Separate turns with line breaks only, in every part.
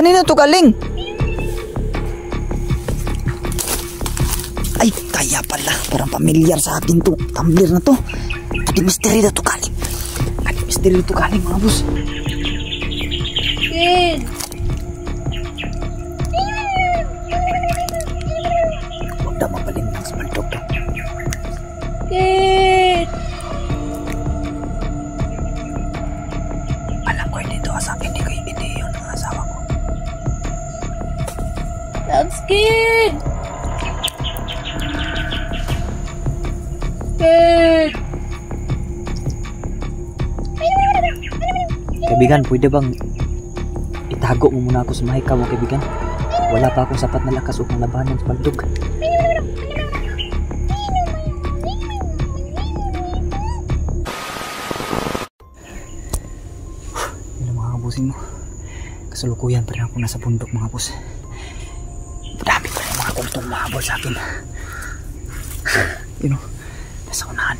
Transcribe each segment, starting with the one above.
Kanina to galing? Ay, kaya pala. Parang pamilyar sa akin to. Tumbler na to. Adi mystery na to galing. Adi mystery na to galing mga boss.
Kid!
Huwag na mapaling lang sa mandog to.
Kid!
Alam ko hindi to sa akin. Hindi yun ang asawa ko.
Loves Kid! Kid!
Kaibigan, pwede bang itago mo muna ako sa mahika mo, kaibigan? Wala pa akong sapat na lakas upang labanan sa baldog. Hello mga kabusin mo. Kasalukuyan pa rin ako nasa bundok mga bus. Dami pa rin mga kultong mahabol sa akin. You know, nasa unahan.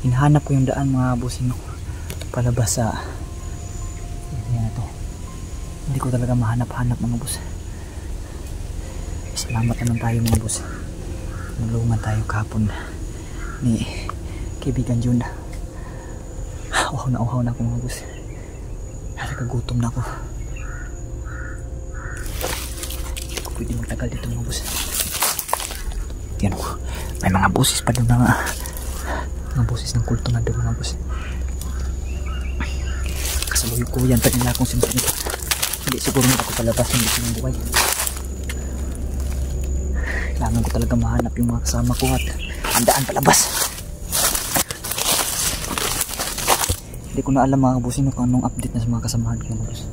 Hinahanap ko yung daan mga kabusin mo. Palabas sa area na to. Hindi ko talaga mahanap-hanap mga boss. Salamat naman tayo mga boss. Nulungan tayo kahapon ni kaibigan Jun. Uhaw na ako mga boss. Nakagutom na ako. Hindi ko pwede magtagal dito mga boss. Yan o. May mga boses pa doon na mga boses ng kulto na doon mga boss. Kasaluyo ko yan pa nila akong simpan ito. Hindi siguro na ako palabas ng gusto ng buhay. Kailangan ko talaga mahanap yung mga kasama ko at handaan palabas. Hindi ko na alam mga kabusin kung anong update na sa mga kasamahan ko mga kabus.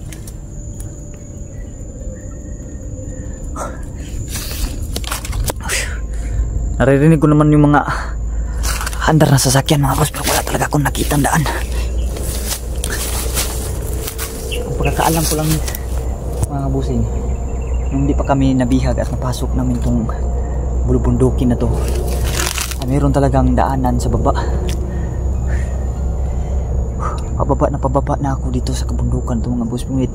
Naririnig ko naman yung mga handar na sasakyan mga kabus, pero wala talaga akong nakita ang daan. Ang pagkakaalam ko lang mga kabusin, nung di pa kami nabihag at napasok namin itong bulubundukin na to, mayroon talagang daanan sa baba. Pababa na ako dito sa kabundukan ito mga boss. Ngunit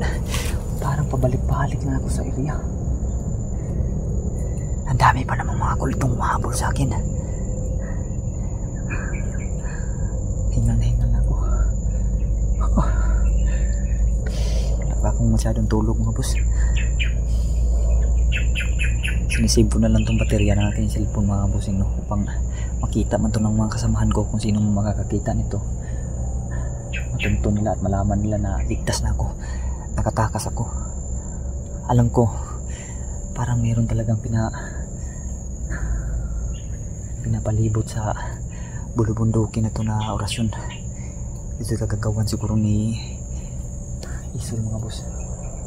parang pabalik-balik na ako sa area. Ang dami pa namang mga kultong mahabol sa akin. Hingal na ako. Wala pa akong masyadong tulog mga boss. Sinisibo na lang itong baterya na natin yung cellphone mga bossing, no? Upang makita man ito ng mga kasamahan ko kung sino makakakita nito. Matunto nila at malaman nila na ligtas na ako, nakatakas ako. Alam ko parang mayroon talagang pinapalibot sa bulubundukin na ito na orasyon. Ito kagagawan siguro ni Isol mga boss,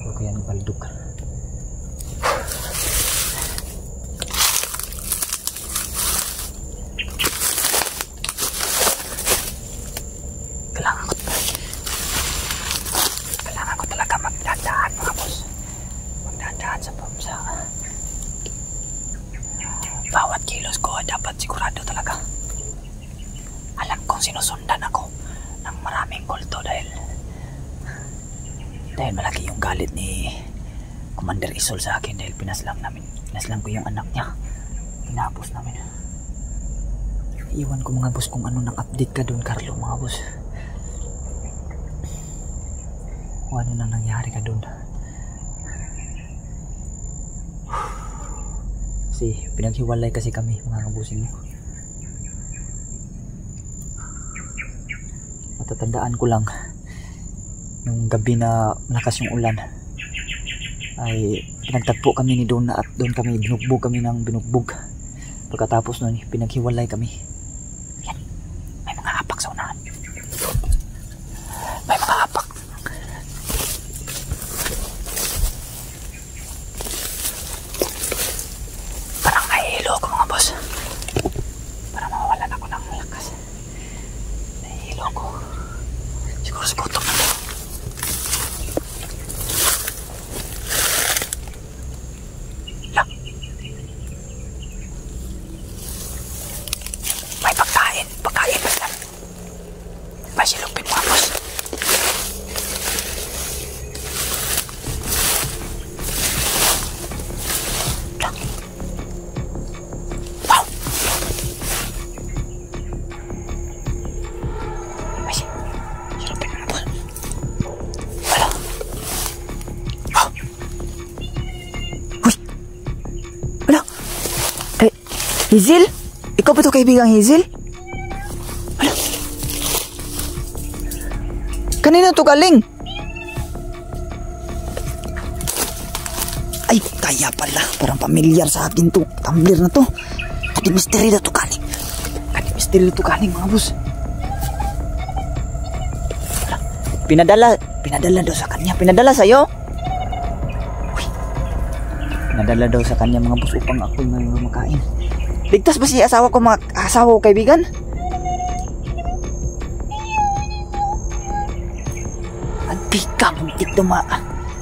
o kaya ng Baldog. Kailangan ko talaga magdadaan mga boss. Magdadaan sa bawat kilos ko. Dapat sigurado talaga. Alam kong sinusundan ako ng maraming kulto dahil malaki yung galit ni Commander Isol sa akin dahil pinaslang ko yung anak niya. Pinapos namin. Iwan ko mga boss kung ano nang update ka doon, Carlo mga boss. Kung ano nang nangyari ka doon. Kasi pinaghiwalay kasi kami mga kabusing mo. Matatandaan ko lang nung gabi na lakas yung ulan ay pinagtagpo kami ni Donna at doon kami binugbog kami ng binugbog. Pagkatapos nun pinaghiwalay kami. Yan, may mga apak sa unahan. May mga apak. Parang nahihilo ako mga boss. Parang mawawalan ako ng lakas. Nahihilo ako. Siguro sa gutom na to. May pagkain lang. May silupin mga boss. Hazel? Ikaw ba ito kaibigang Hazel? Hala. Kanina to galing? Ay, kaya pala. Parang pamilyar sa akin to. Tumbler na to. Kadi mystery na to galing. Kadi mystery na to galing mga boss. Pinadala daw sa kanya. Pinadala sa'yo? Uy. Pinadala daw sa kanya mga boss upang ako'y makain. Ligtas ba si asawa ko, mga asawa ko kaibigan? Antika, muntik daw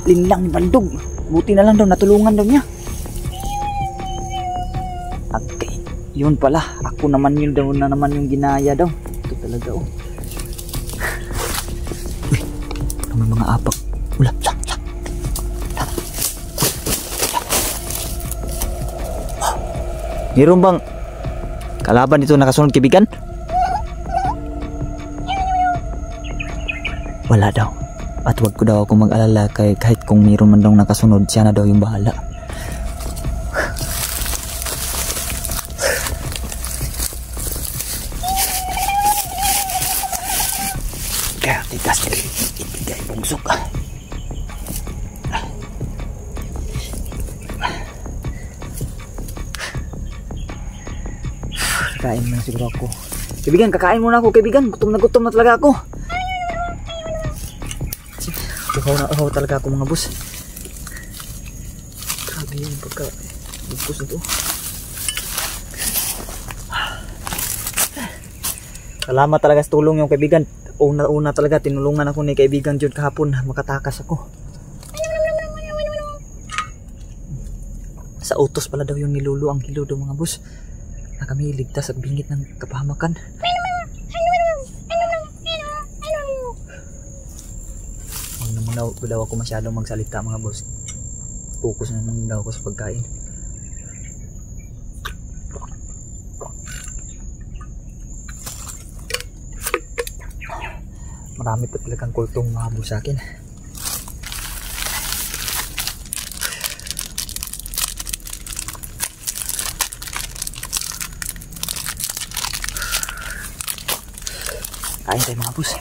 linlang bandog. Buti na lang daw, natulungan daw niya. Okay, yun pala. Ako naman yun daw na naman yung ginaya daw. Ito talaga oh. May mga apak. Wala. Meron bang kalaban dito nakasunod kaibigan? Wala daw. At wag ko daw ako mag-alala kahit kung meron man daw nakasunod, siya na daw yung bahala. Kaya tigas ibigay bungsok. Kakain na siguro ako. Kaibigan, kakain muna ako kaibigan. Gutom na talaga ako. Uhaw talaga ako mga boss. Grabe yung pagka-bugkos nito. Salamat talaga sa tulong yung kaibigan. Una talaga tinulungan ako ni kaibigan Jude kahapon. Makatakas ako. Sa utos pala daw yung nilulu ang hilo daw mga boss. Na kami ligtas at bingit ng kapahamakan. Huwag daw ako masyadong magsalita mga boss. Focus na lang daw ako sa pagkain. Marami pa talagang kultong mga boss sa akin. Kain tayo mga boss.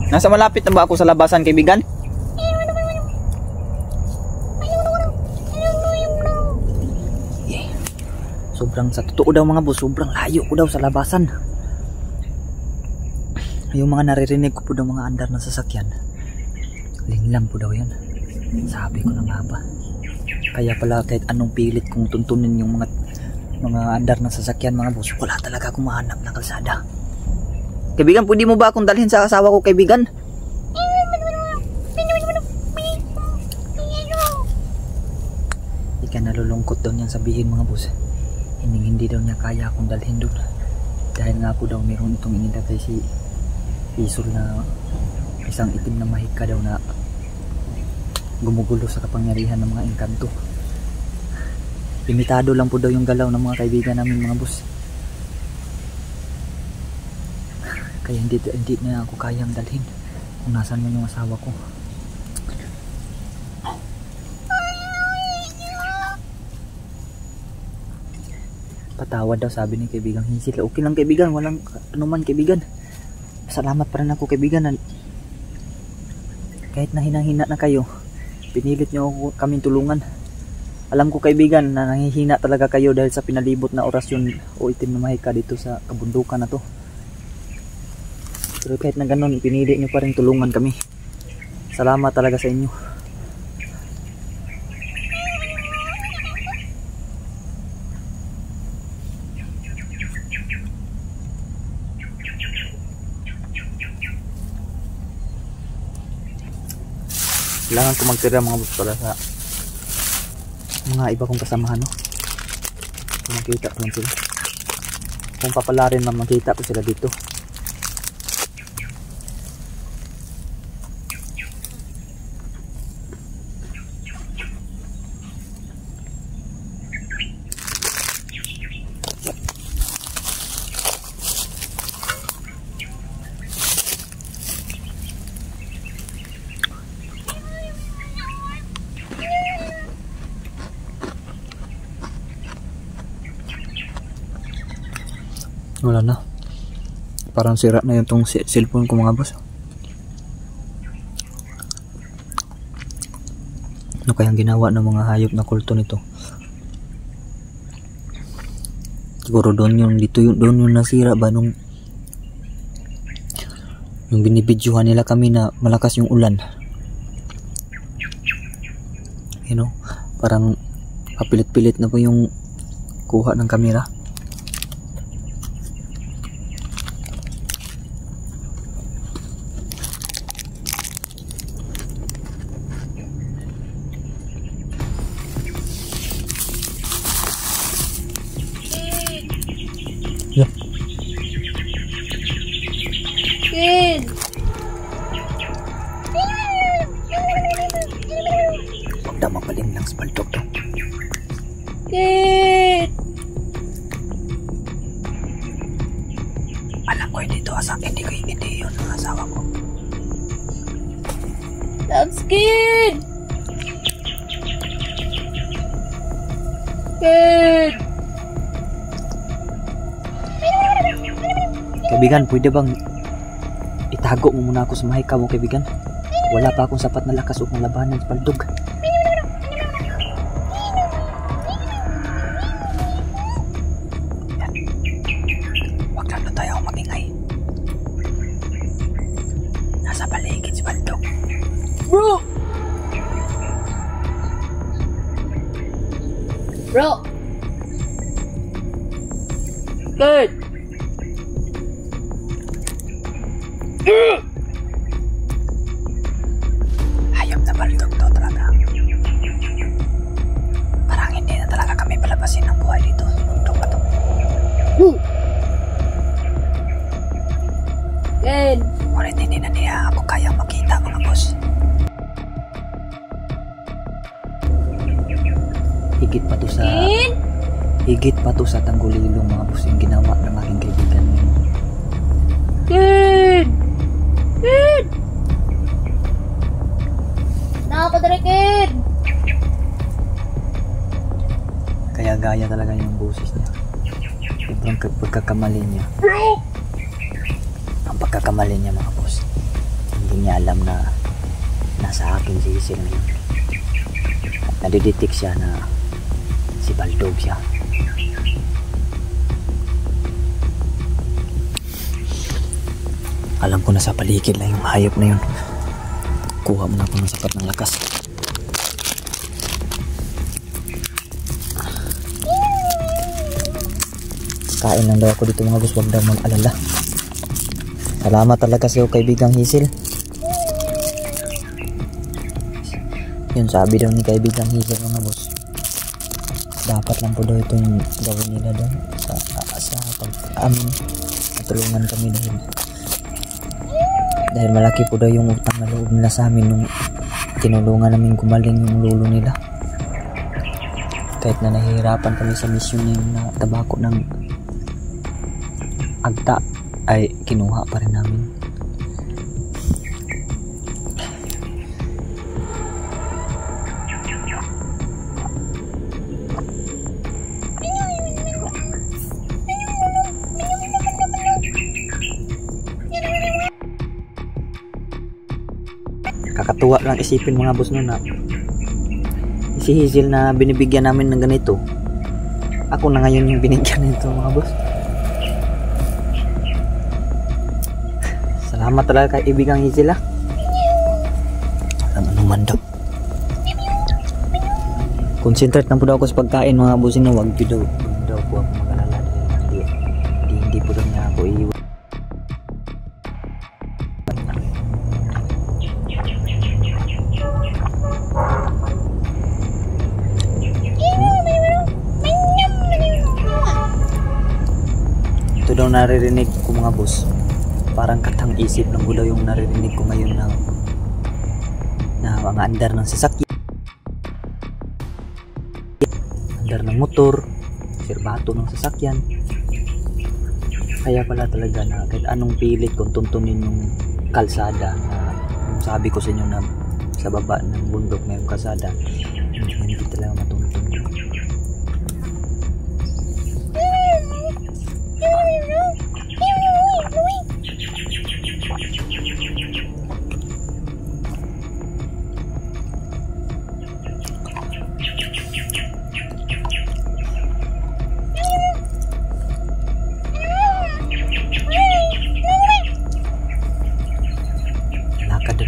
Nasa malapit na ba ako sa labasan kaibigan? Yeah. Sobrang sa totoo daw mga boss, sobrang layo ko daw sa labasan. Yung mga naririnig ko po daw mga andar ng sasakyan, linlang po daw yan. Sabi ko na nga ba. Kaya pala kahit anong pilit kong tuntunin yung mga andar ng sasakyan mga boss, wala talaga akong mahanap na kalsada. Kaibigan, pwede mo ba akong dalhin sa asawa ko kaibigan? Ika nalulungkot daw niyang sabihin mga boss. Hindi daw niya kaya akong dalhin doon. Dahil nga po daw meron itong inilagay si Isol na isang itim na mahika daw na gumugulo sa kapangyarihan ng mga engkanto. Limitado lang po daw yung galaw ng mga kaibigan namin mga boss. Kaya hindi na ako kayang dalhin kung nasan mo yung asawa ko. Patawad daw sabi ni kaibigang Hazel. Okay lang kaibigan, walang anuman kaibigan. Salamat pa rin ako kaibigan. Kahit na hinahina na kayo, pinilit nyo ako kaming tulungan. Alam ko kaibigan na nangihina talaga kayo dahil sa pinalibot na orasyon o itim na mahika dito sa kabundukan na to. Pero kahit na ganun, pinili nyo pa rin tulungan kami. Salamat talaga sa inyo. Kailangan ko magtira mga boss para sa mga iba kong kasamahan, no? Kung makita ko lang sila, kung papalarin man makita ko sila dito. Wala na. Parang sira na yung tong cellphone ko mga boss. Ano kayang ginawa ng mga hayop na kulto nito? Siguro doon yung dito yung doon yung nasira ba nung binibidyohan nila kami na malakas yung ulan. You know, parang kapilit-pilit na po yung kuha ng kamera. Yeah.
Kid!
Huwag na mapalim lang sa baldog to.
Kid!
Alam ko hindi to hindi yun ang asawa ko.
That's Kid! Kid!
Kaibigan, pwede bang itago mo muna ako sa mahika mo, kaibigan? Wala pa akong sapat na lakas upang labanan sa baldog. Yan. Huwag lang na tayo magingay. Nasa paligid si baldog.
Bro! Bro! Kid!
Hayop na baldog to talaga. Parang hindi na talaga kami palabasin ng buhay dito. Bundok pa to.
Kid!
Ngunit hindi na niya ako kayang makita, mga boss. Higit pa to sa
Kid!
higit pa to sa tanggulilong, mga boss, yung ginawa ng aking kaibigan.
Kid! Kid! Nakakadara, Kid!
Kaya gaya talaga yung boses niya. Sobrang pagkakamali niya.
Bro!
Ang pagkakamali niya, mga boss. Hindi niya alam na nasa akin si Hazel ngayon. At nadidetect siya na si baldog siya. Alam ko na sa paligid lang yung hayop na yun. Kuha mo na ako ng sapat ng lakas. Kain lang daw ako dito, mga boss. Huwag daw mag-alala. Salamat talaga sa iyo, kaibigang Hazel. Yun, sabi daw ni kaibigang Hazel, mga boss, dapat lang po daw itong gawin nila daw sa pag-amin. Natulungan kami dahil malaki po daw yung utang na loob nila sa amin nung tinulungan namin gumaling yung lolo nila. Kahit na nahihirapan kami sa misyon yung na tabako ng agta, ay kinuha pa rin namin. Kakatuwa lang isipin, mga boss, no, na si Hazel na binibigyan namin ng ganito, ako na ngayon yung binigyan nito, mga boss. Salamat talaga kay ibigang Hazel ah. Ano man daw. Concentrate na po daw ako sa pagkain mga busing na wag daw po ako mag-alala dahil hindi po daw niya ako iiwan. Ito daw naririnig ko mga boss. Parang katang isip lang po daw yung naririnig ko ngayon na mga andar ng sasakyan, andar ng motor, sirbato ng sasakyan. Kaya pala talaga na kahit anong pilit kung tuntunin yung kalsada na sabi ko sa inyo na sa baba ng bundok may kalsada, hindi talaga matuntun.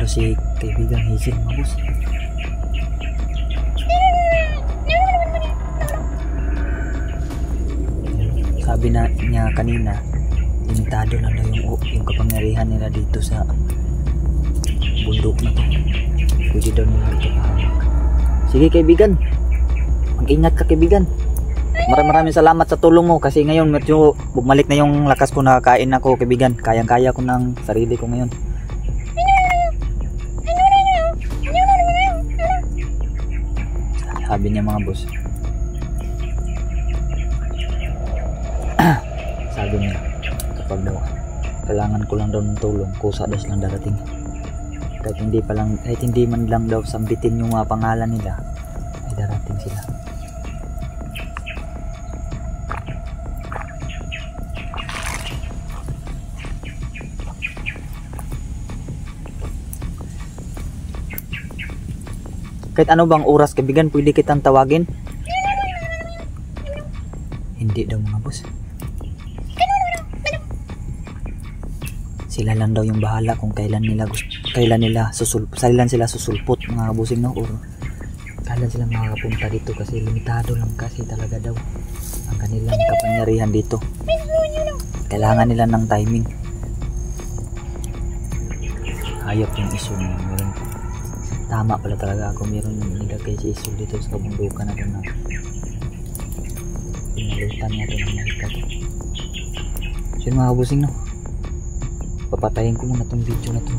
Si kaibigang Hazel mga boss. Sabi na niya kanina limitado na daw yung kapangyarihan nila dito sa bundok na to. Pwede daw nila ito pahamak. Sige kaibigan, mag-ingat ka kaibigan. Maraming salamat sa tulong mo kasi ngayon medyo bumalik na yung lakas ko, nakakain ako kaibigan. Kayang-kaya ko ng sarili ko ngayon. Sabi niya mga boss. Sabi niya kapag daw kailangan ko lang daw ng tulong, kusa daw silang darating. Kahit hindi man lang daw sambitin yung mga pangalan nila, ay darating sila. Kahit ano bang oras kaibigan, pwede kitang tawagin? Hindi daw mga boss. Sila lang daw yung bahala kung kailan sila susulpot mga busing no, or kailan sila makakapunta dito kasi limitado lang kasi talaga daw ang kanilang kapangyarihan dito. Kailangan nila ng timing. Hayop yung iso niya. Tama pala talaga ako, meron nilagay si Isul dito sa kabundukan natin na pinalutan natin ng mahikat. So yun mga busing no, papatayin ko muna tong video na to.